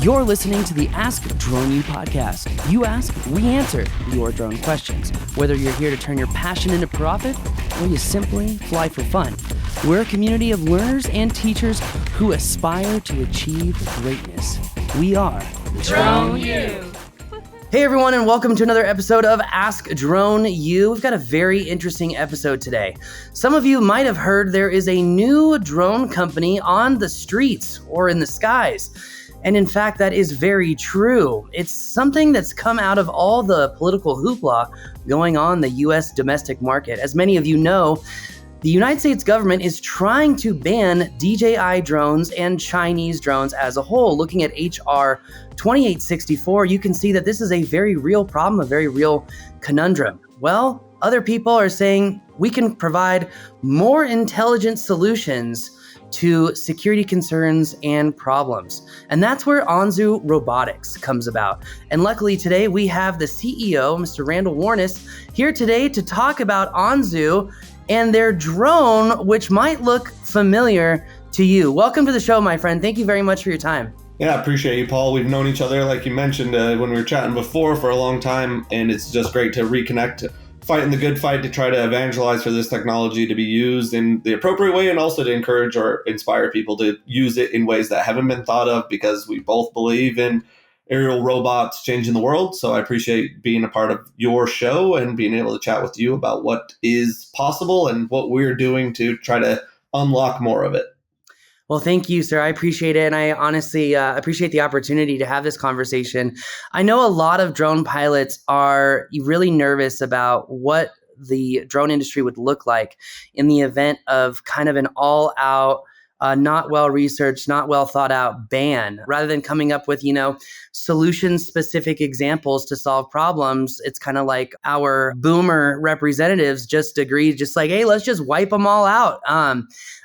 You're listening to the Ask Drone U podcast. You ask, we answer your drone questions. Whether you're here to turn your passion into profit or you simply fly for fun, we're a community of learners and teachers who aspire to achieve greatness. We are Drone U. Hey everyone, and welcome to another episode of Ask Drone U. We've got a very interesting episode today. Some of you might have heard there is a new drone company on the streets or in the skies. And in fact, that is very true. It's something that's come out of all the political hoopla going on in the U.S. domestic market. As many of you know, the United States government is trying to ban DJI drones and Chinese drones as a whole. Looking at HR 2864, you can see that this is a very real problem, a very real conundrum. Well, other people are saying we can provide more intelligent solutions to security concerns and problems. And that's where AnzuRobotics comes about. And luckily today we have the CEO, Mr. Randall Warnas, here today to talk about Anzu and their drone, which might look familiar to you. Welcome to the show, my friend. Thank you very much for your time. Yeah, I appreciate you, Paul. We've known each other, like you mentioned, when we were chatting before for a long time, and it's just great to reconnect, fighting the good fight to try to evangelize for this technology to be used in the appropriate way and also to encourage or inspire people to use it in ways that haven't been thought of, because we both believe in aerial robots changing the world. So I appreciate being a part of your show and being able to chat with you about what is possible and what we're doing to try to unlock more of it. Well, thank you, sir. I appreciate it. And I honestly appreciate the opportunity to have this conversation. I know a lot of drone pilots are really nervous about what the drone industry would look like in the event of kind of an all-out, not well-researched, not well-thought-out ban. Rather than coming up with, solution-specific examples to solve problems, it's kind of like our boomer representatives just agreed, just like, hey, let's just wipe them all out.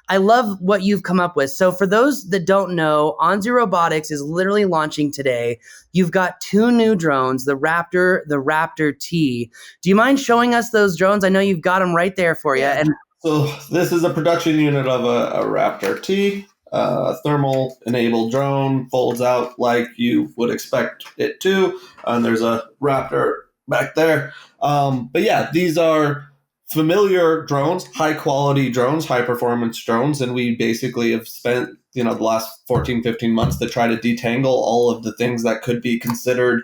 I love what you've come up with. So for those that don't know, AnzuRobotics is literally launching today. You've got two new drones, the Raptor, the Raptor T. Do you mind showing us those drones? I know you've got them right there for you. And so this is a production unit of a Raptor T, thermal-enabled drone, folds out like you would expect it to. And there's a Raptor back there. But yeah, these are familiar drones, high-quality drones, high-performance drones, and we basically have spent, the last 14, 15 months to try to detangle all of the things that could be considered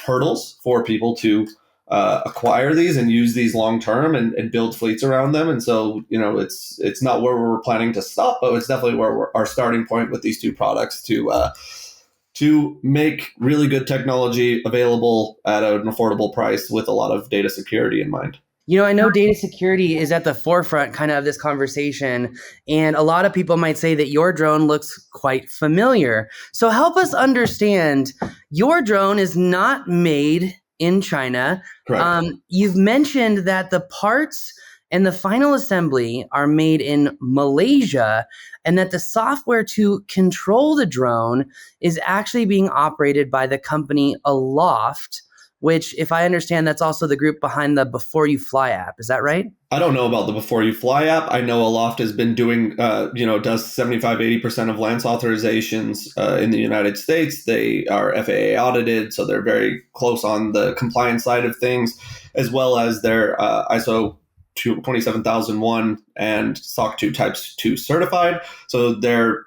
hurdles for people to acquire these and use these long-term and build fleets around them. And so, it's not where we're planning to stop, but it's definitely where our starting point with these two products to make really good technology available at an affordable price with a lot of data security in mind. I know data security is at the forefront kind of this conversation, and a lot of people might say that your drone looks quite familiar. So help us understand, your drone is not made in China. Correct. You've mentioned that the parts and the final assembly are made in Malaysia, and that the software to control the drone is actually being operated by the company Aloft, which, if I understand, that's also the group behind the Before You Fly app. Is that right? I don't know about the Before You Fly app. I know Aloft has been doing, does 75, 80% of LANS authorizations in the United States. They are FAA audited, so they're very close on the compliance side of things, as well as their ISO 27001 and SOC 2 Types 2 certified. So they're,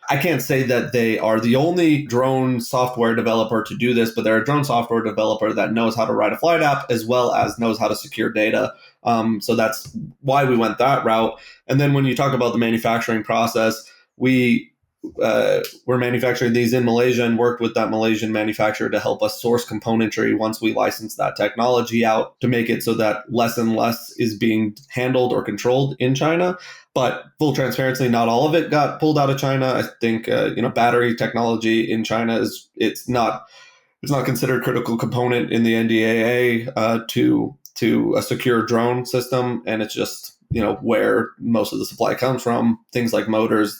I can't say that they are the only drone software developer to do this, but they're a drone software developer that knows how to write a flight app as well as knows how to secure data. So that's why we went that route. And then when you talk about the manufacturing process, we're manufacturing these in Malaysia and worked with that Malaysian manufacturer to help us source componentry once we license that technology out to make it so that less and less is being handled or controlled in China. But full transparency, not all of it got pulled out of China. I think battery technology in China it's not considered a critical component in the NDAA to a secure drone system, and it's just where most of the supply comes from. Things like motors,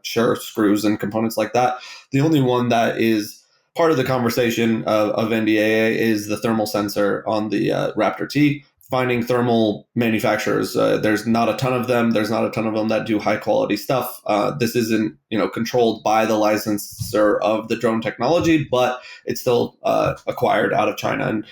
screws and components like that. The only one that is part of the conversation of NDAA is the thermal sensor on the Raptor T. finding thermal manufacturers. There's not a ton of them. There's not a ton of them that do high quality stuff. This isn't, controlled by the licensor of the drone technology, but it's still acquired out of China. And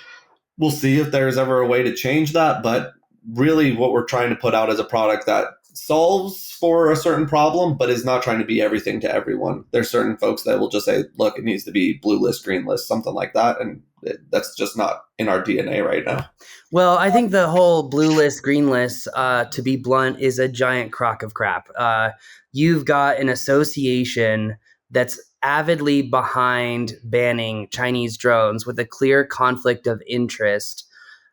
we'll see if there's ever a way to change that. But really what we're trying to put out is a product that solves for a certain problem, but is not trying to be everything to everyone. There's certain folks that will just say, look, it needs to be blue list, green list, something like that. And that's just not in our DNA right now. Well, I think the whole blue list, green list, to be blunt, is a giant crock of crap. You've got an association that's avidly behind banning Chinese drones with a clear conflict of interest,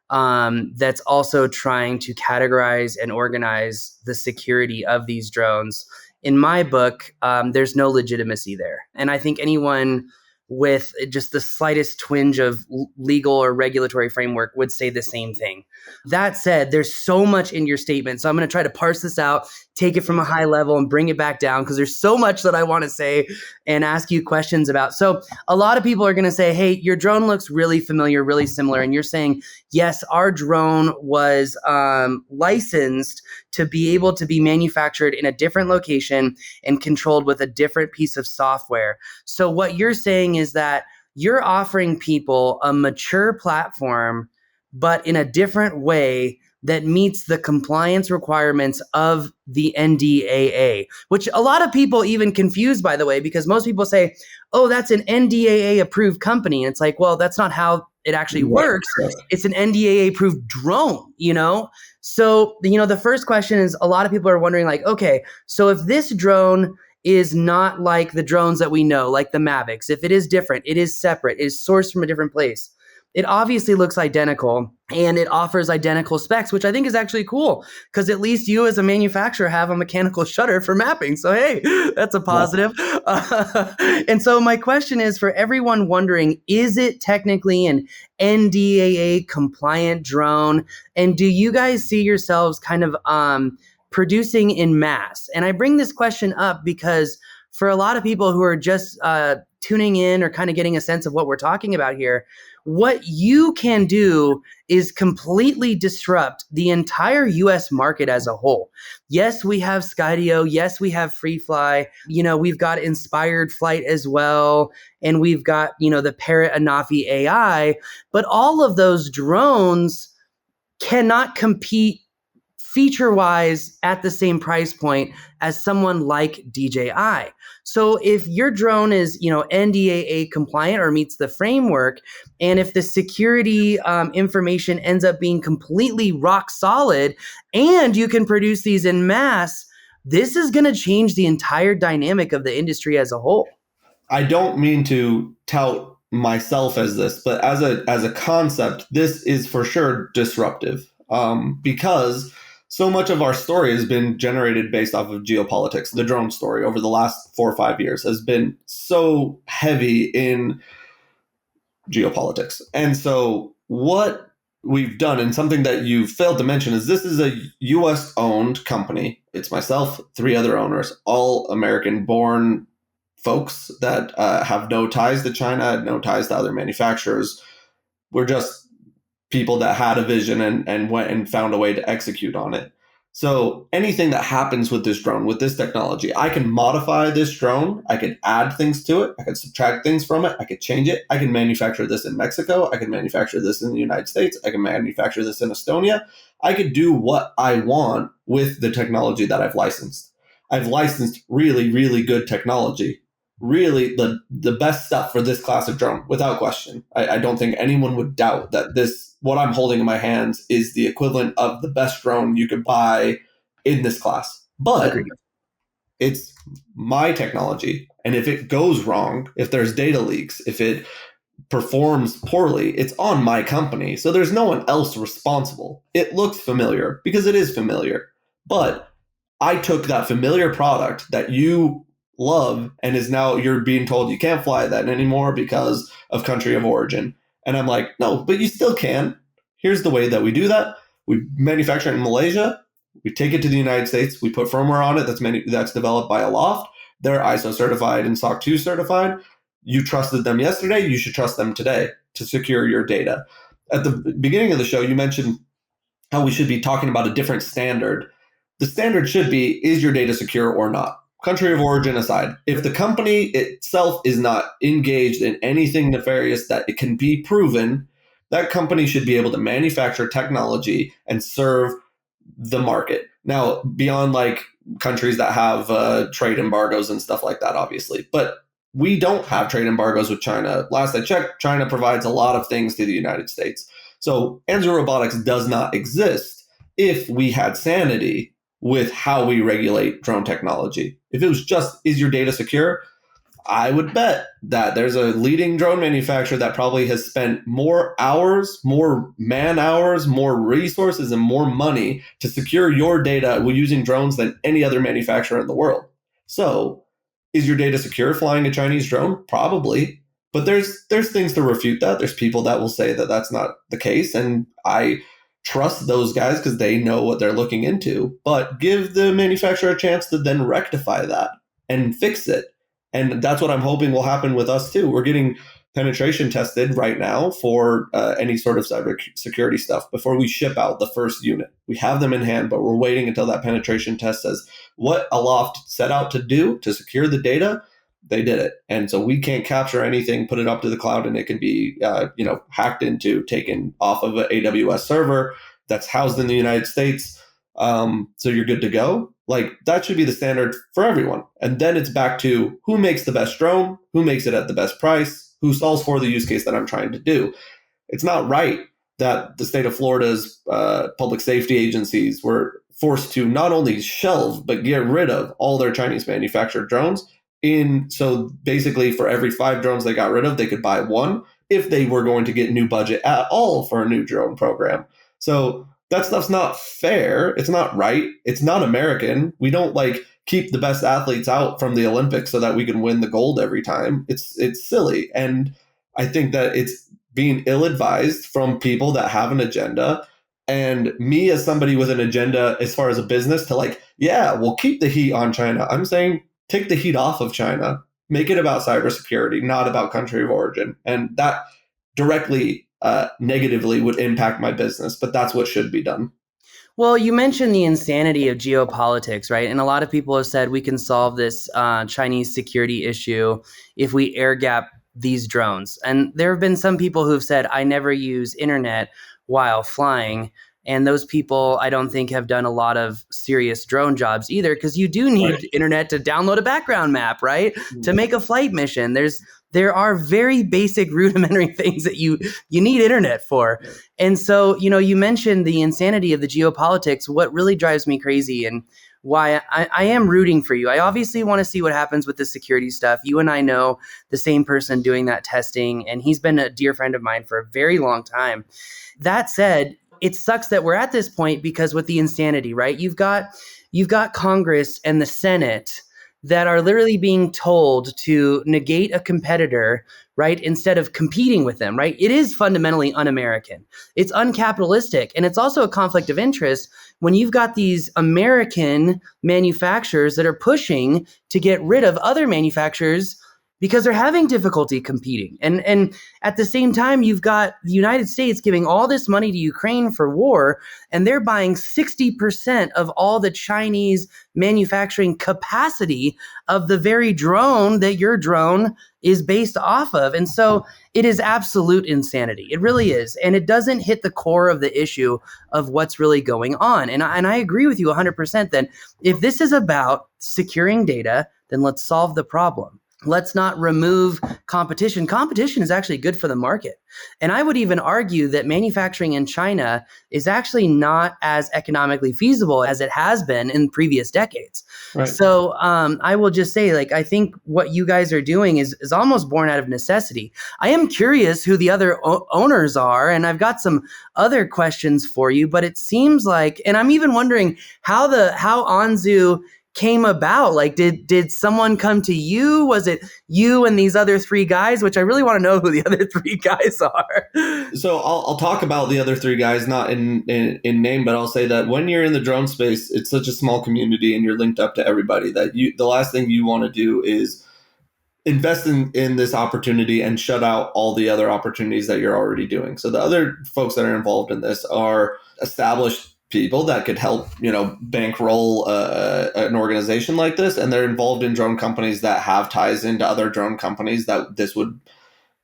that's also trying to categorize and organize the security of these drones. In my book, there's no legitimacy there. And I think anyone with just the slightest twinge of legal or regulatory framework would say the same thing. That said, there's so much in your statement. So I'm going to try to parse this out, take it from a high level and bring it back down, because there's so much that I want to say and ask you questions about. So a lot of people are going to say, hey, your drone looks really familiar, really similar. And you're saying, yes, our drone was licensed to be able to be manufactured in a different location and controlled with a different piece of software. So what you're saying is that you're offering people a mature platform, but in a different way that meets the compliance requirements of the NDAA, which a lot of people even confuse, by the way, because most people say, oh, that's an NDAA approved company. And it's like, well, that's not how it actually works. It's an NDAA approved drone, So, the first question is, a lot of people are wondering, like, okay, so if this drone is not like the drones that we know, like the Mavics, if it is different, it is separate, it is sourced from a different place, it obviously looks identical and it offers identical specs, which I think is actually cool, because at least you as a manufacturer have a mechanical shutter for mapping. So, hey, that's a positive. And so my question is, for everyone wondering, is it technically an NDAA compliant drone? And do you guys see yourselves kind of producing in mass? And I bring this question up because for a lot of people who are just tuning in or kind of getting a sense of what we're talking about here, what you can do is completely disrupt the entire US market as a whole. Yes, we have Skydio. Yes, we have FreeFly. We've got Inspired Flight as well. And we've got, the Parrot Anafi AI. But all of those drones cannot compete feature-wise at the same price point as someone like DJI. So if your drone is, NDAA compliant or meets the framework, and if the security information ends up being completely rock solid, and you can produce these in mass, this is going to change the entire dynamic of the industry as a whole. I don't mean to tout myself as this, but as a concept, this is for sure disruptive, because so much of our story has been generated based off of geopolitics. The drone story over the last 4 or 5 years has been so heavy in geopolitics. And so what we've done, and something that you failed to mention, is this is a US owned company. It's myself, 3 other owners, all American born folks that have no ties to China, no ties to other manufacturers. We're just people that had a vision and went and found a way to execute on it. So anything that happens with this drone, with this technology, I can modify this drone. I can add things to it. I can subtract things from it. I can change it. I can manufacture this in Mexico. I can manufacture this in the United States. I can manufacture this in Estonia. I could do what I want with the technology that I've licensed. I've licensed really, really good technology. Really the best stuff for this class of drone, without question. I don't think anyone would doubt that what I'm holding in my hands is the equivalent of the best drone you could buy in this class. But Agreed. It's my technology. And if it goes wrong, if there's data leaks, if it performs poorly, it's on my company. So there's no one else responsible. It looks familiar because it is familiar. But I took that familiar product that you love and is now you're being told you can't fly that anymore because of country of origin. And I'm like, no, but you still can. Here's the way that we do that. We manufacture it in Malaysia. We take it to the United States. We put firmware on it that's developed by Aloft. They're ISO certified and SOC 2 certified. You trusted them yesterday. You should trust them today to secure your data. At the beginning of the show, you mentioned how we should be talking about a different standard. The standard should be, is your data secure or not? Country of origin aside, if the company itself is not engaged in anything nefarious that it can be proven, that company should be able to manufacture technology and serve the market. Now, beyond like countries that have trade embargoes and stuff like that, obviously, but we don't have trade embargoes with China. Last I checked, China provides a lot of things to the United States. So AnzuRobotics does not exist if we had sanity with how we regulate drone technology. If it was just, is your data secure? I would bet that there's a leading drone manufacturer that probably has spent more hours, more man hours, more resources, and more money to secure your data using drones than any other manufacturer in the world. So, is your data secure flying a Chinese drone? Probably. But there's things to refute that. There's people that will say that that's not the case. And I trust those guys because they know what they're looking into. But give the manufacturer a chance to then rectify that and fix it. And that's what I'm hoping will happen with us too. We're getting penetration tested right now for any sort of cybersecurity stuff before we ship out the first unit. We have them in hand, but we're waiting until that penetration test says what Aloft set out to do to secure the data. They did it. And so we can't capture anything, put it up to the cloud, and it can be hacked into, taken off of an AWS server that's housed in the United States. So you're good to go. Like, that should be the standard for everyone. And then it's back to who makes the best drone, who makes it at the best price, who solves for the use case that I'm trying to do. It's not right that the state of Florida's public safety agencies were forced to not only shelve, but get rid of all their Chinese manufactured drones. So basically for every 5 drones they got rid of, they could buy 1 if they were going to get new budget at all for a new drone program. So that stuff's not fair. It's not right. It's not American. We don't keep the best athletes out from the Olympics so that we can win the gold every time. It's silly. And I think that it's being ill-advised from people that have an agenda. And me as somebody with an agenda as far as a business to we'll keep the heat on China. I'm saying take the heat off of China. Make it about cybersecurity, not about country of origin. And that directly negatively would impact my business, but that's what should be done. Well, you mentioned the insanity of geopolitics, right? And a lot of people have said we can solve this Chinese security issue if we air gap these drones. And there have been some people who've said, I never use internet while flying. And those people, I don't think, have done a lot of serious drone jobs either, because you do need internet to download a background map, right? To make a flight mission. There are very basic rudimentary things that you need internet for. And so, you mentioned the insanity of the geopolitics. What really drives me crazy and why I am rooting for you. I obviously want to see what happens with the security stuff. You and I know the same person doing that testing, and he's been a dear friend of mine for a very long time. That said, it sucks that we're at this point because with the insanity, right? You've got Congress and the Senate that are literally being told to negate a competitor, right? Instead of competing with them, right? It is fundamentally un-American. It's uncapitalistic. And it's also a conflict of interest when you've got these American manufacturers that are pushing to get rid of other manufacturers because they're having difficulty competing. And at the same time, you've got the United States giving all this money to Ukraine for war, and they're buying 60% of all the Chinese manufacturing capacity of the very drone that your drone is based off of. And so it is absolute insanity. It really is. And it doesn't hit the core of the issue of what's really going on. And I agree with you 100% that if this is about securing data, then let's solve the problem. Let's not remove competition. Competition is actually good for the market. And I would even argue that manufacturing in China is actually not as economically feasible as it has been in previous decades. Right. So I will just say, I think what you guys are doing is almost born out of necessity. I am curious who the other owners are, and I've got some other questions for you, but it seems like, and I'm even wondering how Anzu came about. Did someone come to you? Was it you and these other 3 guys? Which I really want to know who the other 3 guys are. So I'll talk about the other 3 guys, not in name, but I'll say that when you're in the drone space, it's such a small community and you're linked up to everybody that the last thing you want to do is invest in this opportunity and shut out all the other opportunities that you're already doing. So the other folks that are involved in this are established people that could help, bankroll an organization like this. And they're involved in drone companies that have ties into other drone companies that this would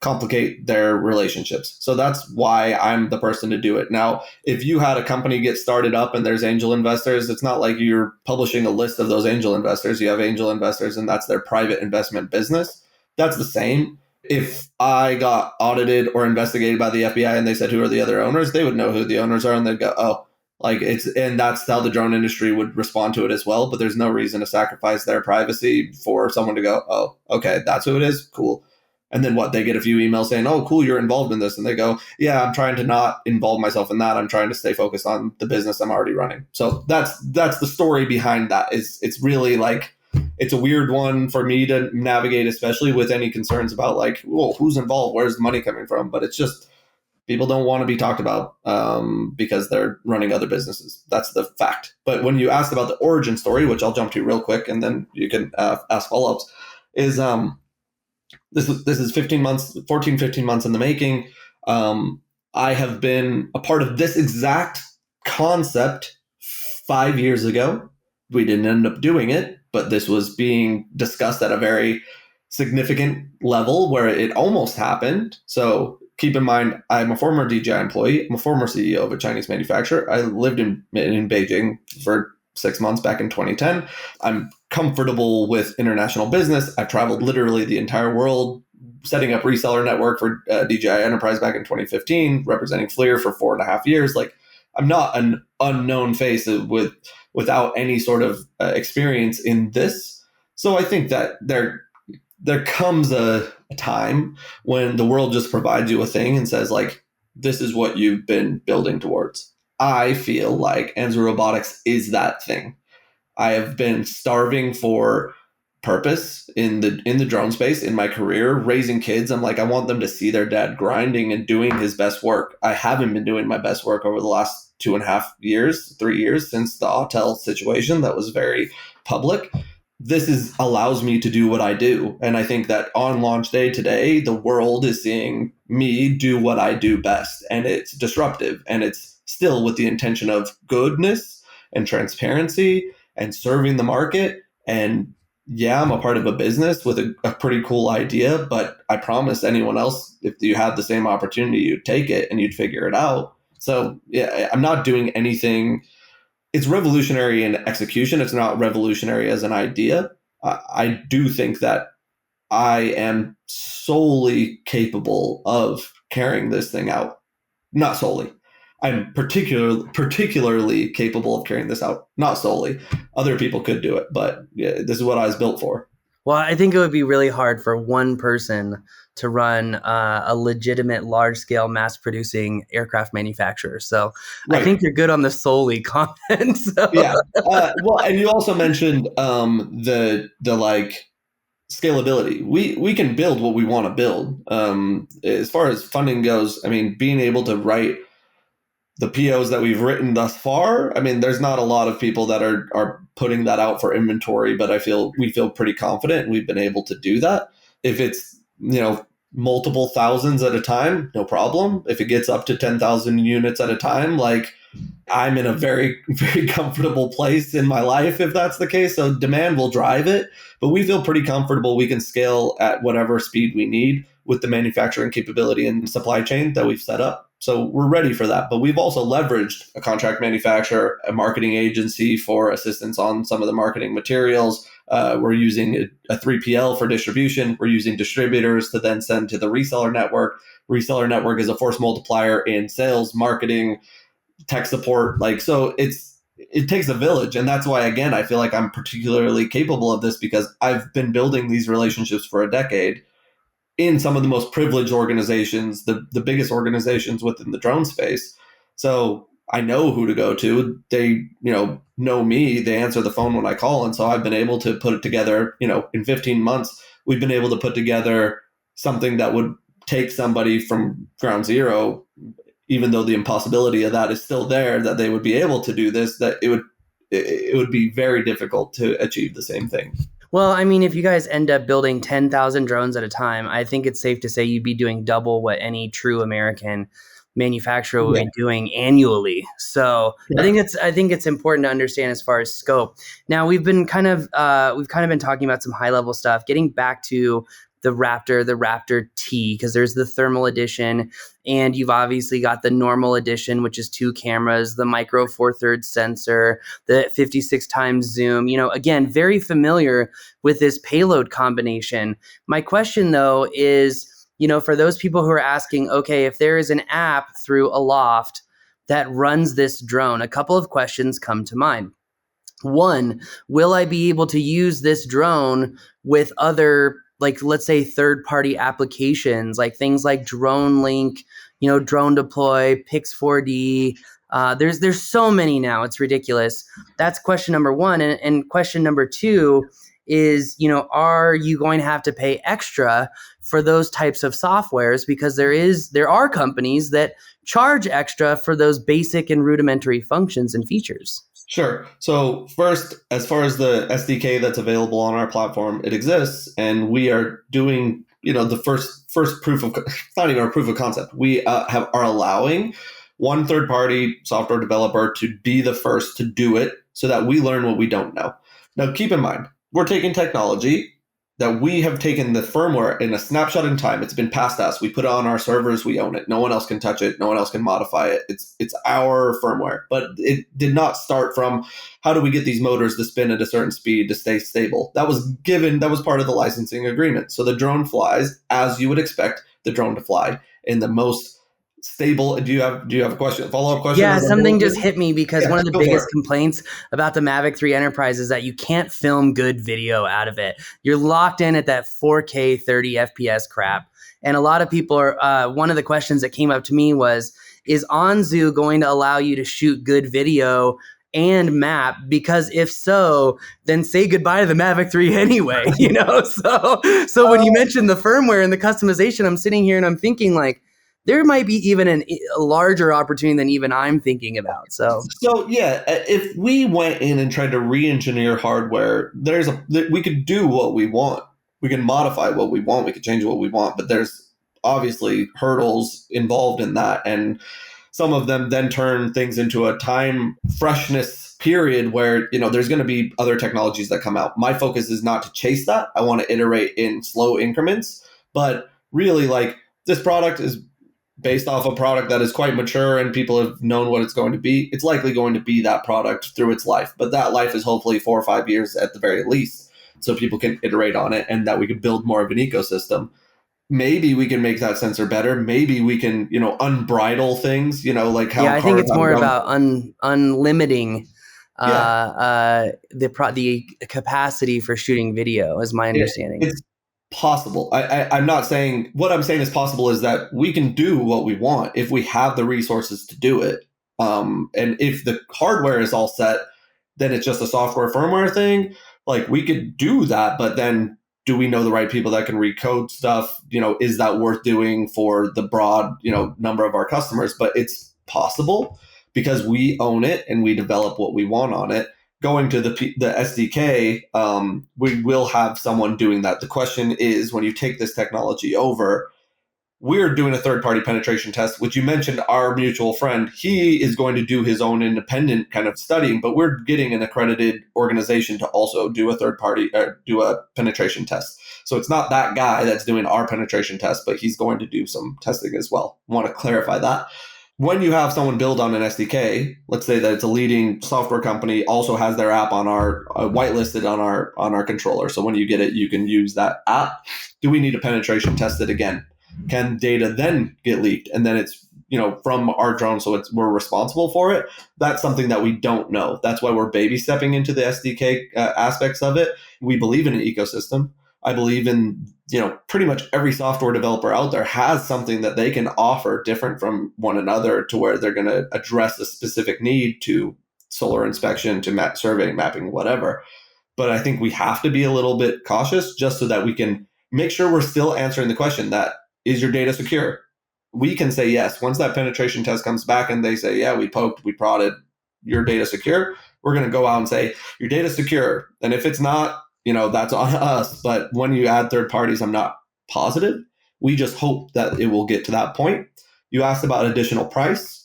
complicate their relationships. So that's why I'm the person to do it. Now, if you had a company get started up and there's angel investors, it's not like you're publishing a list of those angel investors. You have angel investors and that's their private investment business. That's the same. If I got audited or investigated by the FBI and they said, who are the other owners? They would know who the owners are and they'd go, oh, and that's how the drone industry would respond to it as well. But there's no reason to sacrifice their privacy for someone to go, oh, okay, that's who it is. Cool. And then what? They get a few emails saying, oh, cool, you're involved in this. And they go, yeah, I'm trying to not involve myself in that. I'm trying to stay focused on the business I'm already running. So that's the story behind that. It's really like, it's a weird one for me to navigate, especially with any concerns about like, well, who's involved? Where's the money coming from? But it's just, people don't want to be talked about because they're running other businesses. That's the fact. But when you asked about the origin story, which I'll jump to real quick, and then you can ask follow-ups, is this is 15 months in the making. I have been a part of this exact concept 5 years ago. We didn't end up doing it, but this was being discussed at a very significant level where it almost happened. So keep in mind, I'm a former DJI employee. I'm a former CEO of a Chinese manufacturer. I lived in Beijing for 6 months back in 2010. I'm comfortable with international business. I've traveled literally the entire world, setting up reseller network for DJI Enterprise back in 2015, representing FLIR for 4.5 years. Like, I'm not an unknown face without any sort of experience in this. So I think that there comes a time when the world just provides you a thing and says, like, this is what you've been building towards. I feel like AnzuRobotics is that thing. I have been starving for purpose in the drone space in my career, raising kids. I'm like, I want them to see their dad grinding and doing his best work. I haven't been doing my best work over the last 2.5 years, 3 years since the hotel situation that was very public. This allows me to do what I do. And I think that on launch day today, the world is seeing me do what I do best. And it's disruptive. And it's still with the intention of goodness and transparency and serving the market. And yeah, I'm a part of a business with a pretty cool idea, but I promise anyone else, if you had the same opportunity, you'd take it and you'd figure it out. So yeah, I'm not doing anything. It's revolutionary in execution. It's not revolutionary as an idea. I do think that I am solely capable of carrying this thing out. Not solely. I'm particularly capable of carrying this out. Not solely. Other people could do it, but yeah, this is what I was built for. Well, I think it would be really hard for one person to run a legitimate, large-scale, mass-producing aircraft manufacturer. So right. I think you're good on the solely comment. So. Yeah. Well, and you also mentioned the like scalability. We can build what we want to build. As far as funding goes, I mean, being able to write the POs that we've written thus far, I mean, there's not a lot of people that are putting that out for inventory, but we feel pretty confident we've been able to do that. If it's, multiple thousands at a time, no problem. If it gets up to 10,000 units at a time, like, I'm in a very, very comfortable place in my life if that's the case. So demand will drive it, but we feel pretty comfortable we can scale at whatever speed we need with the manufacturing capability and supply chain that we've set up. So we're ready for that. But we've also leveraged a contract manufacturer, a marketing agency for assistance on some of the marketing materials. We're using a 3PL for distribution. We're using distributors to then send to the reseller network. Reseller network is a force multiplier in sales, marketing, tech support. So it takes a village. And that's why, again, I feel like I'm particularly capable of this because I've been building these relationships for a decade in some of the most privileged organizations, the biggest organizations within the drone space. So I know who to go to. They, know me. They answer the phone when I call. And so I've been able to put it together, in 15 months, we've been able to put together something that would take somebody from ground zero, even though the impossibility of that is still there, that they would be able to do this, that it would be very difficult to achieve the same thing. Well, I mean, if you guys end up building 10,000 drones at a time, I think it's safe to say you'd be doing double what any true American manufacturer would Yeah, be doing annually. So correct. I think it's important to understand as far as scope. Now we've kind of been talking about some high level stuff. Getting back to the Raptor T, because there's the thermal edition, and you've obviously got the normal edition, which is 2 cameras, the micro four thirds sensor, the 56 times zoom. Again, very familiar with this payload combination. My question though is, for those people who are asking, okay, if there is an app through Aloft that runs this drone, a couple of questions come to mind. One, will I be able to use this drone with other, like, let's say, third party applications, like things like Drone Link, Drone Deploy, Pix4D? There's so many now, it's ridiculous. That's question number one. And question number two is, are you going to have to pay extra for those types of softwares? Because there are companies that charge extra for those basic and rudimentary functions and features. Sure. So first, as far as the SDK that's available on our platform, it exists, and we are doing, the first proof of, it's not even a proof of concept. We are allowing one third party software developer to be the first to do it, so that we learn what we don't know. Now, keep in mind, we're taking technology that we have taken the firmware in a snapshot in time. It's been passed us. We put it on our servers. We own it. No one else can touch it. No one else can modify it. It's our firmware. But it did not start from how do we get these motors to spin at a certain speed to stay stable. That was part of the licensing agreement. So the drone flies as you would expect the drone to fly in the most stable. Do you have a question? Follow-up question? Yeah, something just hit me because one of the go for biggest it. complaints about the Mavic 3 Enterprise is that you can't film good video out of it. You're locked in at that 4K 30 FPS crap. And a lot of people are, one of the questions that came up to me was, is Anzu going to allow you to shoot good video and map? Because if so, then say goodbye to the Mavic 3 anyway, So when you mentioned the firmware and the customization, I'm sitting here and I'm thinking, like, there might be even a larger opportunity than even I'm thinking about. So yeah, if we went in and tried to re-engineer hardware, we could do what we want. We can modify what we want. We could change what we want, but there's obviously hurdles involved in that, and some of them then turn things into a time freshness period where there's going to be other technologies that come out. My focus is not to chase that. I want to iterate in slow increments, but really, like, this product is based off a product that is quite mature and people have known what it's going to be. It's likely going to be that product through its life, but that life is hopefully 4 or 5 years at the very least, so people can iterate on it and that we can build more of an ecosystem. Maybe we can make that sensor better. Maybe we can, unbridle things, like how I think cars it's have more grown. about unlimiting Yeah. the capacity for shooting video, is my understanding. It's possible. I'm not saying, what I'm saying is possible is that we can do what we want if we have the resources to do it. And if the hardware is all set, then it's just a software firmware thing. Like, we could do that, but then do we know the right people that can recode stuff? Is that worth doing for the broad, number of our customers? But it's possible because we own it and we develop what we want on it. Going to the SDK, we will have someone doing that. The question is, when you take this technology over, we're doing a third-party penetration test, which you mentioned, our mutual friend. He is going to do his own independent kind of studying, but we're getting an accredited organization to also do a penetration test. So it's not that guy that's doing our penetration test, but he's going to do some testing as well. I want to clarify that. When you have someone build on an SDK, let's say that it's a leading software company, also has their app on our whitelisted on our controller. So when you get it, you can use that app. Do we need to penetration test it again? Can data then get leaked? And then it's, from our drone, so we're responsible for it. That's something that we don't know. That's why we're baby stepping into the SDK aspects of it. We believe in an ecosystem. I believe in, pretty much every software developer out there has something that they can offer different from one another, to where they're going to address a specific need, to solar inspection, to surveying, mapping, whatever. But I think we have to be a little bit cautious, just so that we can make sure we're still answering the question that, is your data secure? We can say yes. Once that penetration test comes back and they say, yeah, we poked, we prodded, your data secure, we're going to go out and say, your data's secure. And if it's not, that's on us. But when you add third parties, I'm not positive. We just hope that it will get to that point. You asked about additional price.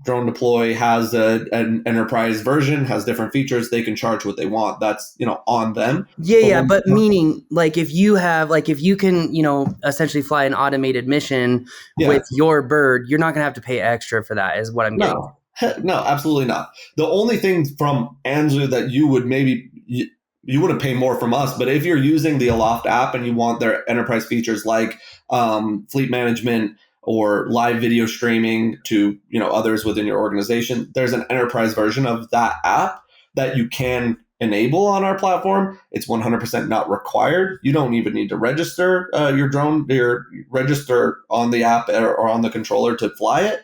Drone Deploy has an enterprise version, has different features. They can charge what they want. That's, on them. Yeah, but meaning like if you can, essentially fly an automated mission with your bird, you're not going to have to pay extra for that, is what I'm getting. No, absolutely not. The only thing from Anzu that you would maybe you wouldn't pay more from us, but if you're using the Aloft app and you want their enterprise features like fleet management or live video streaming to others within your organization, there's an enterprise version of that app that you can enable on our platform. It's 100% not required. You don't even need to register your drone, register on the app or on the controller to fly it.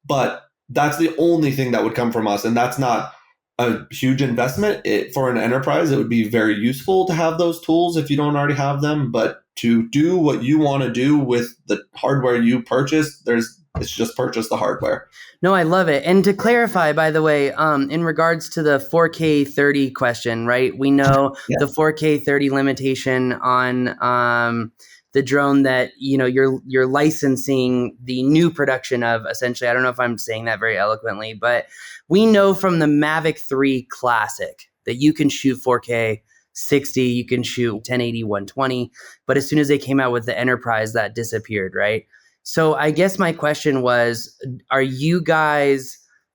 But that's the only thing that would come from us, and that's not a huge investment. For an enterprise, it would be very useful to have those tools if you don't already have them. But to do what you want to do with the hardware you purchased, it's just purchase the hardware. No, I love it. And to clarify, by the way, in regards to the 4K 30 question, right? We know the 4K 30 limitation on the drone that you're licensing the new production of, essentially. I don't know if I'm saying that very eloquently, but we know from the Mavic 3 Classic that you can shoot 4K 60, you can shoot 1080, 120, but as soon as they came out with the Enterprise, that disappeared, right? So I guess my question was,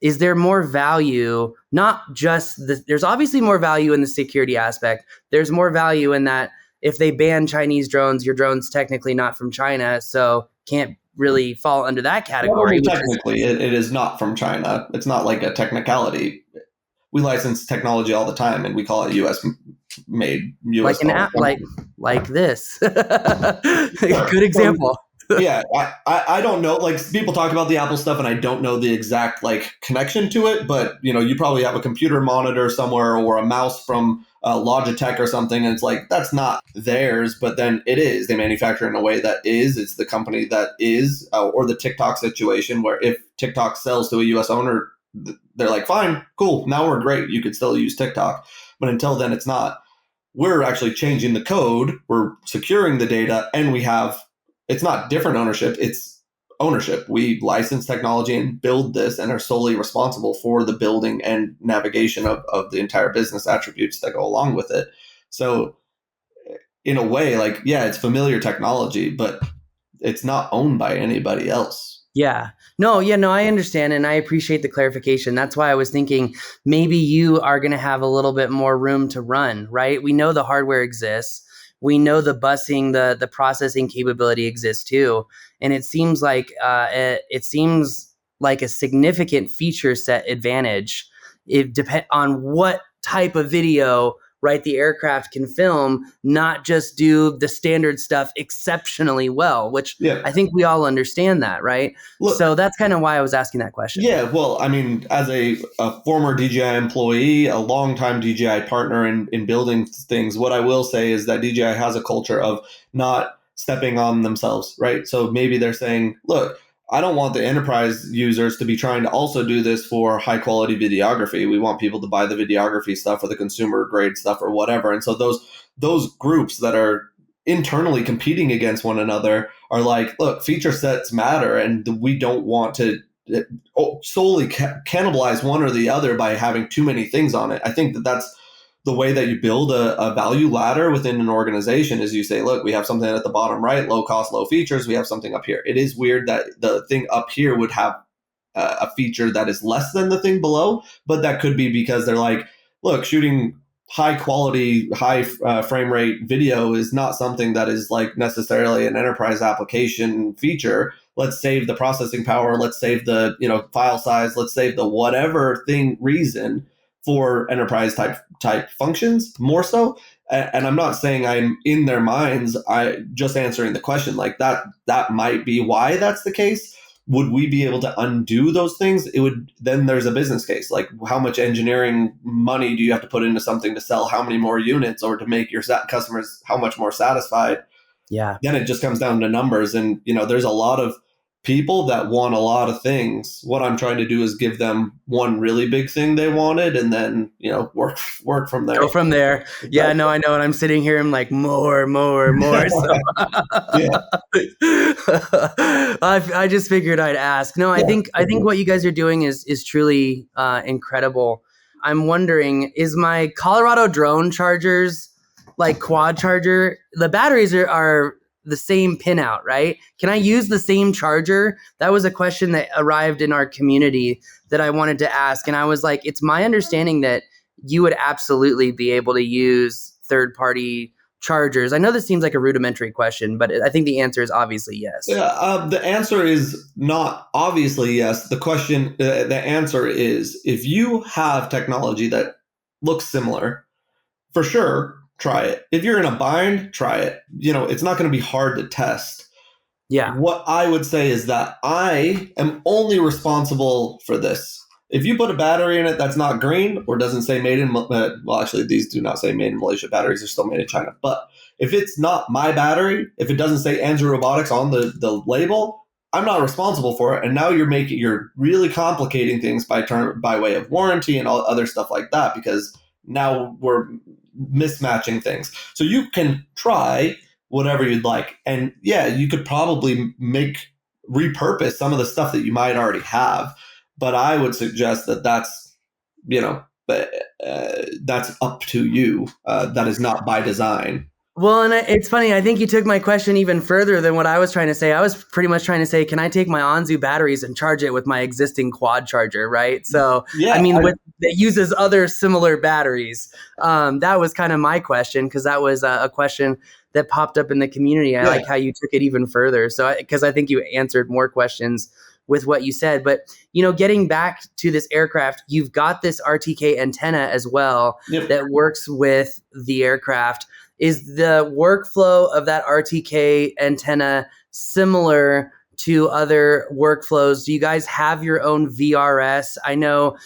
is there more value, not just there's obviously more value in the security aspect. There's more value in that if they ban Chinese drones, your drone's technically not from China, so can't really fall under that category. Well, technically, it is not from China. It's not like a technicality. We license technology all the time, and we call it U.S. made. US like an app, like this. Good example. Yeah, I don't know. Like, people talk about the Apple stuff, and I don't know the exact connection to it. But you probably have a computer monitor somewhere or a mouse from Logitech or something, and it's like that's not theirs. But then it is. They manufacture in a way that is. It's the company that is, or the TikTok situation where if TikTok sells to a U.S. owner, they're like, fine, cool. Now we're great. You could still use TikTok, but until then, it's not. We're actually changing the code. We're securing the data, and we have. It's not different ownership, it's ownership. We license technology and build this and are solely responsible for the building and navigation of the entire business attributes that go along with it. So in a way, it's familiar technology, but it's not owned by anybody else. Yeah. No, I understand. And I appreciate the clarification. That's why I was thinking maybe you are going to have a little bit more room to run, right? We know the hardware exists. We know the busing, the processing capability exists too, and it seems like a significant feature set advantage. It depends on what type of video, right, the aircraft can film, not just do the standard stuff exceptionally well, which I think we all understand that, right? Look, so that's kind of why I was asking that question. Yeah, well, I mean, as a former DJI employee, a longtime DJI partner in building things, what I will say is that DJI has a culture of not stepping on themselves, right? So maybe they're saying, look, I don't want the enterprise users to be trying to also do this for high quality videography. We want people to buy the videography stuff or the consumer grade stuff or whatever. And so those groups that are internally competing against one another are like, look, feature sets matter, and we don't want to solely cannibalize one or the other by having too many things on it. I think that's the way that you build a value ladder within an organization is you say, look, we have something at the bottom right, low cost, low features. We have something up here. It is weird that the thing up here would have a feature that is less than the thing below, but that could be because they're like, look, shooting high quality, high frame rate video is not something that is necessarily an enterprise application feature. Let's save the processing power. Let's save the file size. Let's save the whatever reason for enterprise type functions more so. And I'm not saying I'm in their minds. I just answering the question that might be why that's the case. Would we be able to undo those things? Then there's a business case. How much engineering money do you have to put into something to sell how many more units or to make your customers how much more satisfied? Yeah. Then it just comes down to numbers. And, there's a lot of people that want a lot of things. What I'm trying to do is give them one really big thing they wanted, and then work from there. Go from there. Yeah, no, I know. And I'm sitting here, I'm like, more. So Yeah. I just figured I'd ask. No, I think what you guys are doing is truly incredible. I'm wondering, is my Colorado drone chargers like quad charger? The batteries are the same pinout, right? Can I use the same charger? That was a question that arrived in our community that I wanted to ask. And I was like, it's my understanding that you would absolutely be able to use third-party chargers. I know this seems like a rudimentary question, but I think the answer is obviously yes. Yeah, the answer is not obviously yes. The answer is, if you have technology that looks similar, for sure, try it. If you're in a bind, try it. It's not going to be hard to test. Yeah. What I would say is that I am only responsible for this. If you put a battery in it that's not green or doesn't say made in, well, actually, these do not say made in Malaysia. Batteries are still made in China. But if it's not my battery, if it doesn't say AnzuRobotics on the label, I'm not responsible for it. And now you're really complicating things by way of warranty and all other stuff like that, because now we're mismatching things. So you can try whatever you'd like. And yeah, you could probably repurpose some of the stuff that you might already have. But I would suggest that's up to you. That is not by design. Well, and it's funny. I think you took my question even further than what I was trying to say. I was pretty much trying to say, can I take my Anzu batteries and charge it with my existing quad charger, right? So, yeah, that uses other similar batteries. That was kind of my question, because that was a question that popped up in the community. I like how you took it even further. So, because I think you answered more questions with what you said. But, getting back to this aircraft, you've got this RTK antenna as well that works with the aircraft. Is the workflow of that RTK antenna similar to other workflows? Do you guys have your own VRS? I know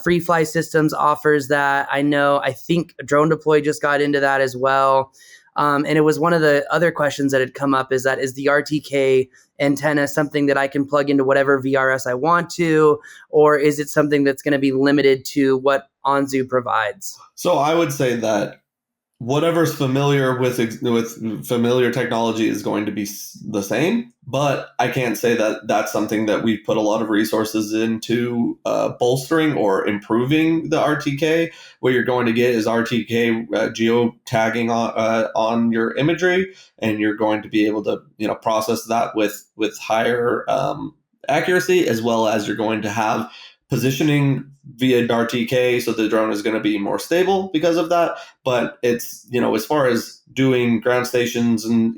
Free Fly Systems offers that. I think Drone Deploy just got into that as well. And it was one of the other questions that had come up, is the RTK antenna something that I can plug into whatever VRS I want to, or is it something that's going to be limited to what Anzu provides? So I would say that whatever's familiar with familiar technology is going to be the same, but I can't say that that's something that we've put a lot of resources into bolstering or improving the RTK. What you're going to get is RTK geo-tagging on your imagery, and you're going to be able to process that with higher accuracy, as well as you're going to have positioning via RTK, so the drone is going to be more stable because of that. But it's, as far as doing ground stations and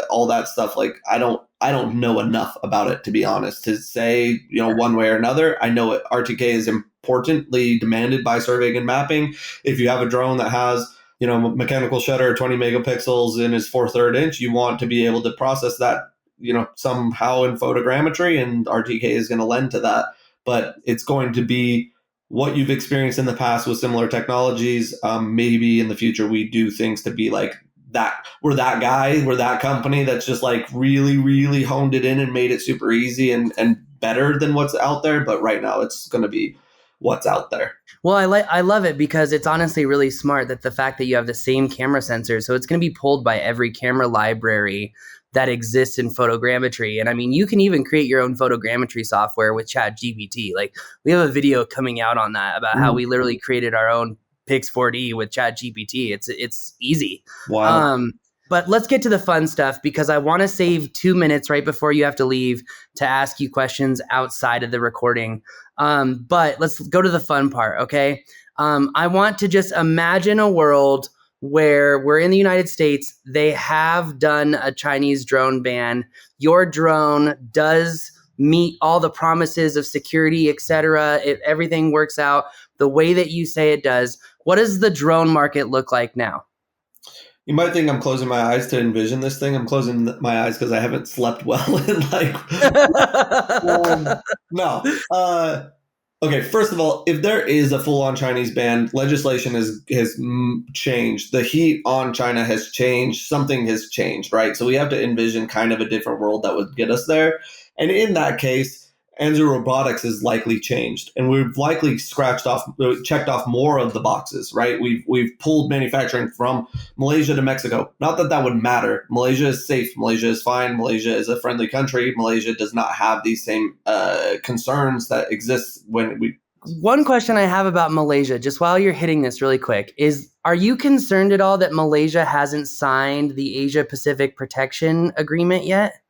all that stuff, like I don't know enough about it, to be honest, to say one way or another. I know RTK is importantly demanded by surveying and mapping. If you have a drone that has mechanical shutter 20 megapixels and is 4/3 inch, you want to be able to process that somehow in photogrammetry, and RTK is going to lend to that. But it's going to be what you've experienced in the past with similar technologies. Maybe in the future we do things to be like that. We're that company that's just like really, really honed it in and made it super easy and better than what's out there. But right now it's going to be what's out there. Well, I love it, because it's honestly really smart that the fact that you have the same camera sensor, so it's going to be pulled by every camera library that exists in photogrammetry. And you can even create your own photogrammetry software with ChatGPT. Like, we have a video coming out on that about how we literally created our own Pix 4D with ChatGPT. It's easy. Wow. But let's get to the fun stuff, because I want to save 2 minutes right before you have to leave to ask you questions outside of the recording. But let's go to the fun part, okay? I want to just imagine a world where we're in the United States. They have done a Chinese drone ban. Your drone does meet all the promises of security, etc. Everything works out the way that you say it does. What does the drone market look like now? You might think I'm closing my eyes to envision this thing. I'm closing my eyes because I haven't slept well in no. Okay, first of all, if there is a full-on Chinese ban, legislation has changed. The heat on China has changed. Something has changed, right? So we have to envision kind of a different world that would get us there. And in that case, AnzuRobotics is likely changed, and we've likely checked off more of the boxes, right? We've pulled manufacturing from Malaysia to Mexico. Not that that would matter. Malaysia is safe. Malaysia is fine. Malaysia is a friendly country. Malaysia does not have these same concerns that exist when we. One question I have about Malaysia, just while you're hitting this really quick, is are you concerned at all that Malaysia hasn't signed the Asia Pacific Protection Agreement yet?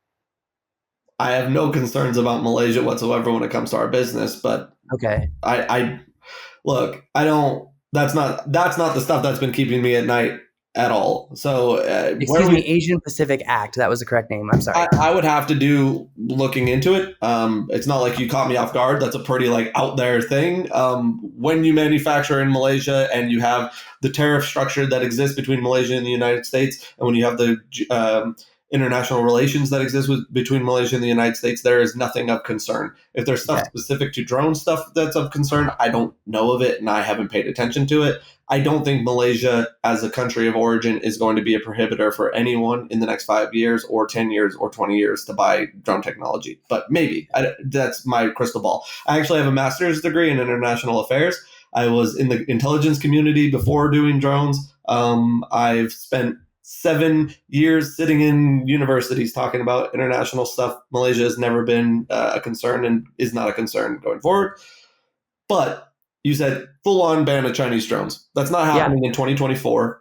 I have no concerns about Malaysia whatsoever when it comes to our business, but okay, I look, I don't. That's not the stuff that's been keeping me at night at all. So excuse me, Asian Pacific Act. That was the correct name. I'm sorry. I would have to do looking into it. It's not like you caught me off guard. That's a pretty like out there thing. When you manufacture in Malaysia and you have the tariff structure that exists between Malaysia and the United States, and when you have the international relations that exist between Malaysia and the United States, there is nothing of concern. If there's stuff specific to drone stuff that's of concern, I don't know of it and I haven't paid attention to it. I don't think Malaysia as a country of origin is going to be a prohibitor for anyone in the next 5 years or 10 years or 20 years to buy drone technology. But maybe. That's my crystal ball. I actually have a master's degree in international affairs. I was in the intelligence community before doing drones. I've spent 7 years sitting in universities talking about international stuff. Malaysia has never been a concern and is not a concern going forward. But you said full-on ban of Chinese drones. That's not happening in 2024.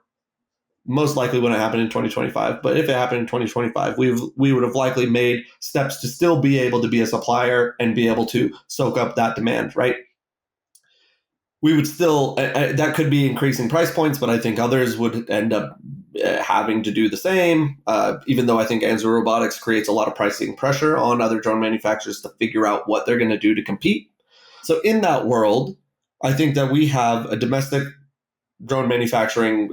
Most likely wouldn't happen in 2025. But if it happened in 2025, we would have likely made steps to still be able to be a supplier and be able to soak up that demand, right? We would still, that could be increasing price points, but I think others would end up having to do the same, even though I think AnzuRobotics creates a lot of pricing pressure on other drone manufacturers to figure out what they're going to do to compete. So in that world, I think that we have a domestic drone manufacturing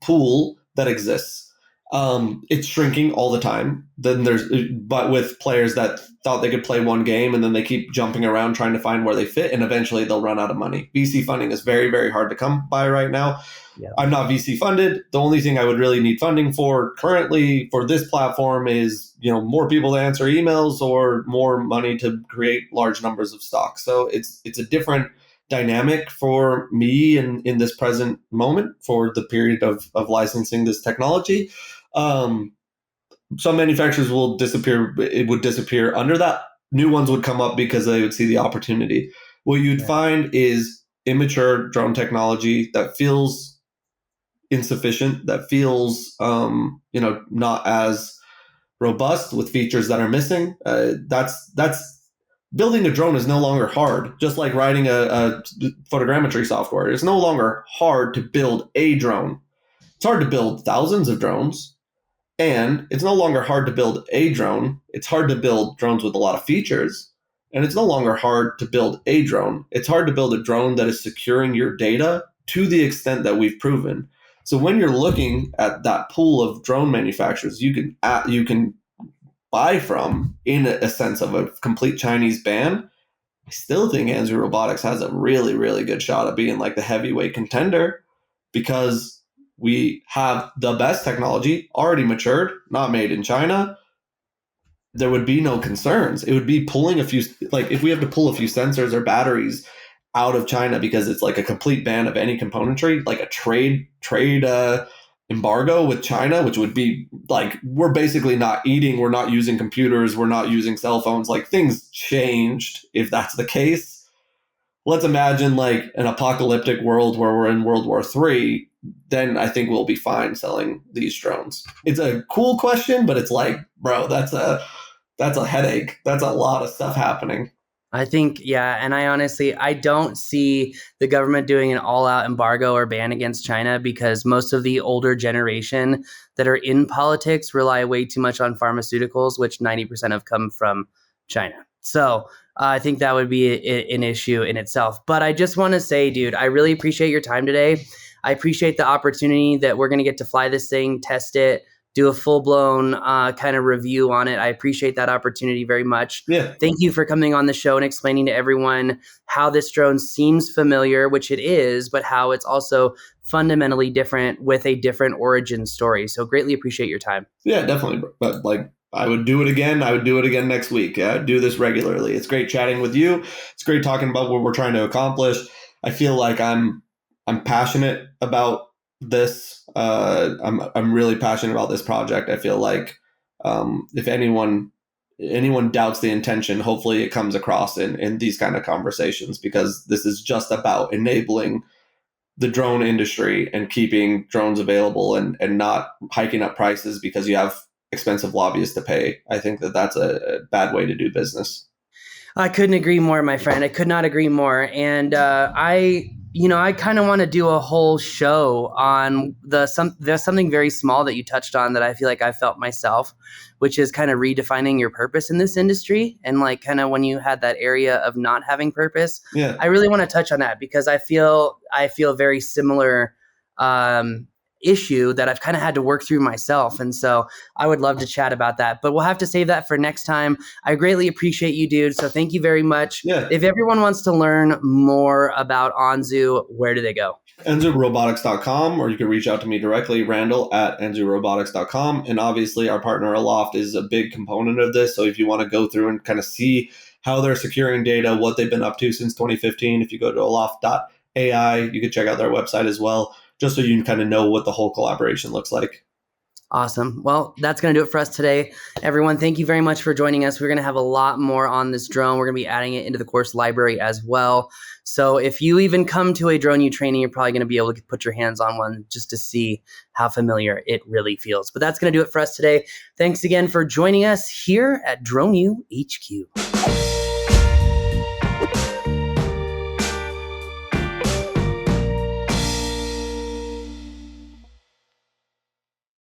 pool that exists. It's shrinking all the time. But with players that thought they could play one game and then they keep jumping around trying to find where they fit, and eventually they'll run out of money. VC funding is very, very hard to come by right now. Yeah. I'm not VC funded. The only thing I would really need funding for currently for this platform is, more people to answer emails or more money to create large numbers of stock. So it's a different dynamic for me in this present moment for the period of licensing this technology. Some manufacturers will disappear. It would disappear under that. New ones would come up because they would see the opportunity. What you'd find is immature drone technology that feels insufficient, that feels, not as robust with features that are missing. That's building a drone is no longer hard. Just like writing a photogrammetry software, it's no longer hard to build a drone. It's hard to build thousands of drones. And it's no longer hard to build a drone. It's hard to build drones with a lot of features. And it's no longer hard to build a drone. It's hard to build a drone that is securing your data to the extent that we've proven. So when you're looking at that pool of drone manufacturers, you can buy from in a sense of a complete Chinese ban. I still think AnzuRobotics has a really, really good shot at being like the heavyweight contender because we have the best technology already matured, not made in China. There would be no concerns. It would be pulling a few, like if we have to pull a few sensors or batteries out of China because it's like a complete ban of any componentry, like a trade embargo with China, which would be like, we're basically not eating, we're not using computers, we're not using cell phones. Like things changed if that's the case. Let's imagine like an apocalyptic world where we're in World War III. Then I think we'll be fine selling these drones. It's a cool question, but it's like, bro, that's a headache. That's a lot of stuff happening. I think, and I don't see the government doing an all-out embargo or ban against China because most of the older generation that are in politics rely way too much on pharmaceuticals, which 90% have come from China. So I think that would be an issue in itself. But I just want to say, dude, I really appreciate your time today. I appreciate the opportunity that we're going to get to fly this thing, test it, do a full-blown kind of review on it. I appreciate that opportunity very much. Yeah. Thank you for coming on the show and explaining to everyone how this drone seems familiar, which it is, but how it's also fundamentally different with a different origin story. So greatly appreciate your time. Yeah, definitely. But like I would do it again. I would do it again next week. Do this regularly. It's great chatting with you. It's great talking about what we're trying to accomplish. I feel like I'm passionate about this. I'm really passionate about this project. I feel like if anyone doubts the intention, hopefully it comes across in these kind of conversations, because this is just about enabling the drone industry and keeping drones available and not hiking up prices because you have expensive lobbyists to pay. I think that's a bad way to do business. I couldn't agree more, my friend. I could not agree more. And I kind of want to do a whole show on there's something very small that you touched on that I feel like I felt myself, which is kind of redefining your purpose in this industry. And like kind of when you had that area of not having purpose, Yeah. I really want to touch on that because I feel very similar issue that I've kind of had to work through myself. And so I would love to chat about that, but we'll have to save that for next time. I greatly appreciate you, dude. So thank you very much. Yeah. If everyone wants to learn more about Anzu, where do they go? AnzuRobotics.com, or you can reach out to me directly, Randall at AnzuRobotics.com. And obviously our partner Aloft is a big component of this. So if you want to go through and kind of see how they're securing data, what they've been up to since 2015, if you go to aloft.ai, you can check out their website as well, just so you can kind of know what the whole collaboration looks like. Awesome. Well, that's going to do it for us today. Everyone, thank you very much for joining us. We're going to have a lot more on this drone. We're going to be adding it into the course library as well. So if you even come to a Drone U training, you're probably going to be able to put your hands on one just to see how familiar it really feels. But that's going to do it for us today. Thanks again for joining us here at Drone U HQ.